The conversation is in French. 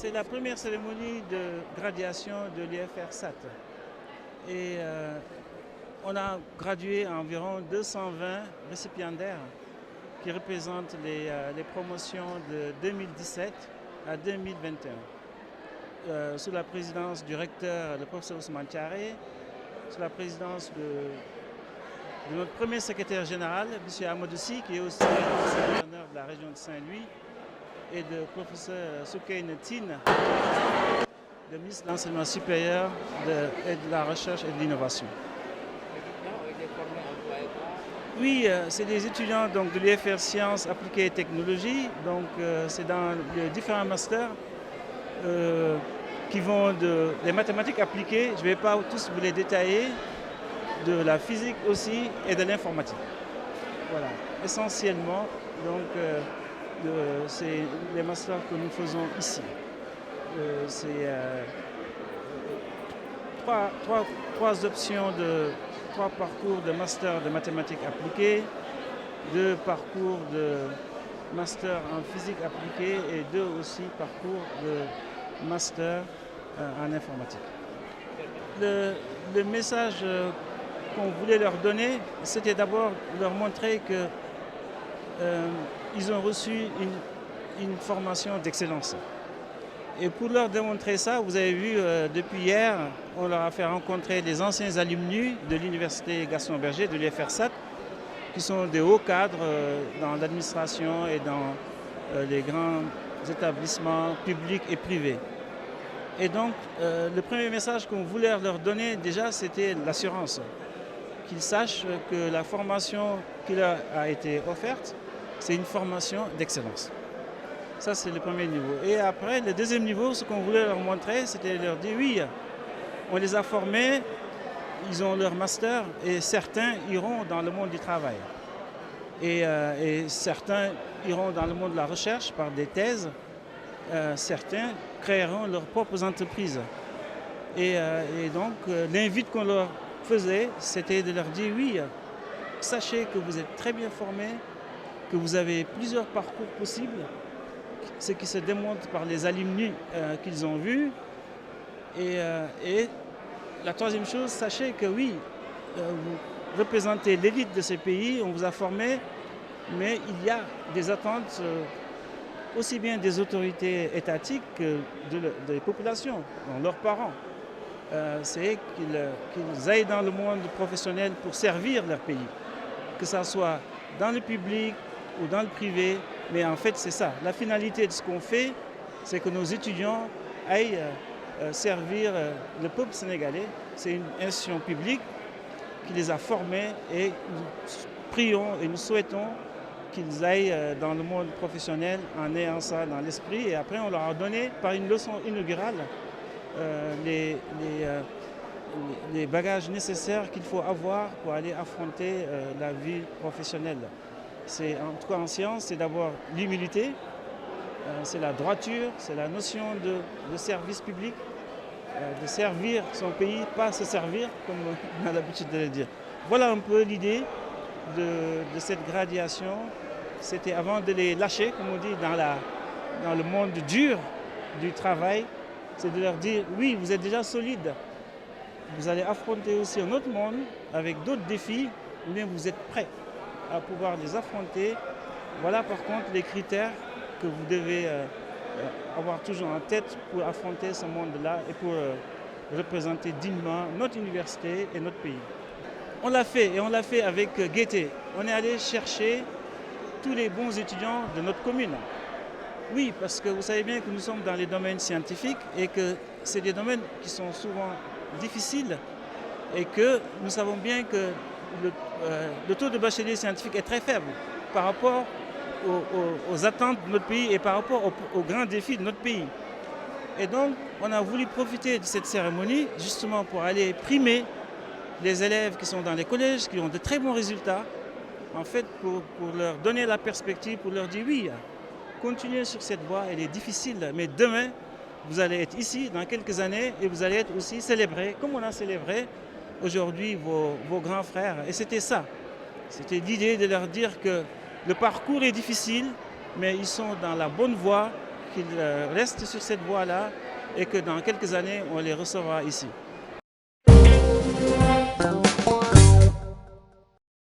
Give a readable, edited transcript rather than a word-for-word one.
C'est la première cérémonie de graduation de l'IFR-SAT. Et on a gradué environ 220 récipiendaires qui représentent les promotions de 2017 à 2021. Sous la présidence du recteur, le professeur Ousmane Thiaré, sous la présidence de notre premier secrétaire général, M. Amadou Sy, qui est aussi le gouverneur de la région de Saint-Louis, et de professeur Soukaine Tine, le ministre de l'Enseignement supérieur et de la Recherche et de l'Innovation. Oui, c'est des étudiants donc, de l'IFR Sciences appliquées et technologies. Donc, c'est dans les différents masters qui vont des mathématiques appliquées, je ne vais pas tous vous les détailler, de la physique aussi et de l'informatique. Voilà, essentiellement, donc, c'est les masters que nous faisons ici. C'est trois options trois parcours de master de mathématiques appliquées, 2 parcours de master en physique appliquée et 2 aussi parcours de master en informatique. Le message qu'on voulait leur donner, c'était d'abord leur montrer que ils ont reçu une formation d'excellence. Et pour leur démontrer ça, vous avez vu depuis hier, on leur a fait rencontrer les anciens alumnus de l'université Gaston Berger, de l'IFR-SAT, qui sont des hauts cadres dans l'administration et dans les grands établissements publics et privés. Et donc, le premier message qu'on voulait leur donner déjà, c'était l'assurance. Qu'ils sachent que la formation qui leur a été offerte, c'est une formation d'excellence. Ça, c'est le premier niveau. Et après, le deuxième niveau, ce qu'on voulait leur montrer, c'était leur dire, oui, on les a formés, ils ont leur master, et certains iront dans le monde du travail. Et certains iront dans le monde de la recherche par des thèses. Certains créeront leurs propres entreprises. Et donc, l'invite qu'on leur faisait, c'était de leur dire, oui, sachez que vous êtes très bien formés, que vous avez plusieurs parcours possibles, ce qui se démontre par les alumni qu'ils ont vus. Et la troisième chose, sachez que oui, vous représentez l'élite de ces pays, on vous a formé, mais il y a des attentes aussi bien des autorités étatiques que des populations, leurs parents. C'est qu'ils aillent dans le monde professionnel pour servir leur pays, que ce soit dans le public ou dans le privé, mais en fait c'est ça. La finalité de ce qu'on fait, c'est que nos étudiants aillent servir le peuple sénégalais. C'est une institution publique qui les a formés et nous prions et nous souhaitons qu'ils aillent dans le monde professionnel en ayant ça dans l'esprit. Et après on leur a donné par une leçon inaugurale les bagages nécessaires qu'il faut avoir pour aller affronter la vie professionnelle. C'est, en tout cas en science, c'est d'abord l'humilité, c'est la droiture, c'est la notion de service public, de servir son pays, pas se servir, comme on a l'habitude de le dire. Voilà un peu l'idée de cette graduation. C'était avant de les lâcher, comme on dit, dans le monde dur du travail, c'est de leur dire, oui, vous êtes déjà solide, vous allez affronter aussi un autre monde avec d'autres défis, mais vous êtes prêts à pouvoir les affronter. Voilà par contre les critères que vous devez avoir toujours en tête pour affronter ce monde-là et pour représenter dignement notre université et notre pays. On l'a fait et on l'a fait avec gaieté. On est allé chercher tous les bons étudiants de notre commune. Oui, parce que vous savez bien que nous sommes dans les domaines scientifiques et que c'est des domaines qui sont souvent difficiles et que nous savons bien que le taux de bacheliers scientifiques est très faible par rapport aux attentes de notre pays et par rapport aux grands défis de notre pays. Et donc, on a voulu profiter de cette cérémonie justement pour aller primer les élèves qui sont dans les collèges, qui ont de très bons résultats, en fait, pour leur donner la perspective, pour leur dire oui, continuez sur cette voie, elle est difficile, mais demain, vous allez être ici dans quelques années et vous allez être aussi célébrés, comme on a célébré aujourd'hui vos grands frères. Et c'était ça. C'était l'idée de leur dire que le parcours est difficile, mais ils sont dans la bonne voie, qu'ils restent sur cette voie-là et que dans quelques années, on les recevra ici.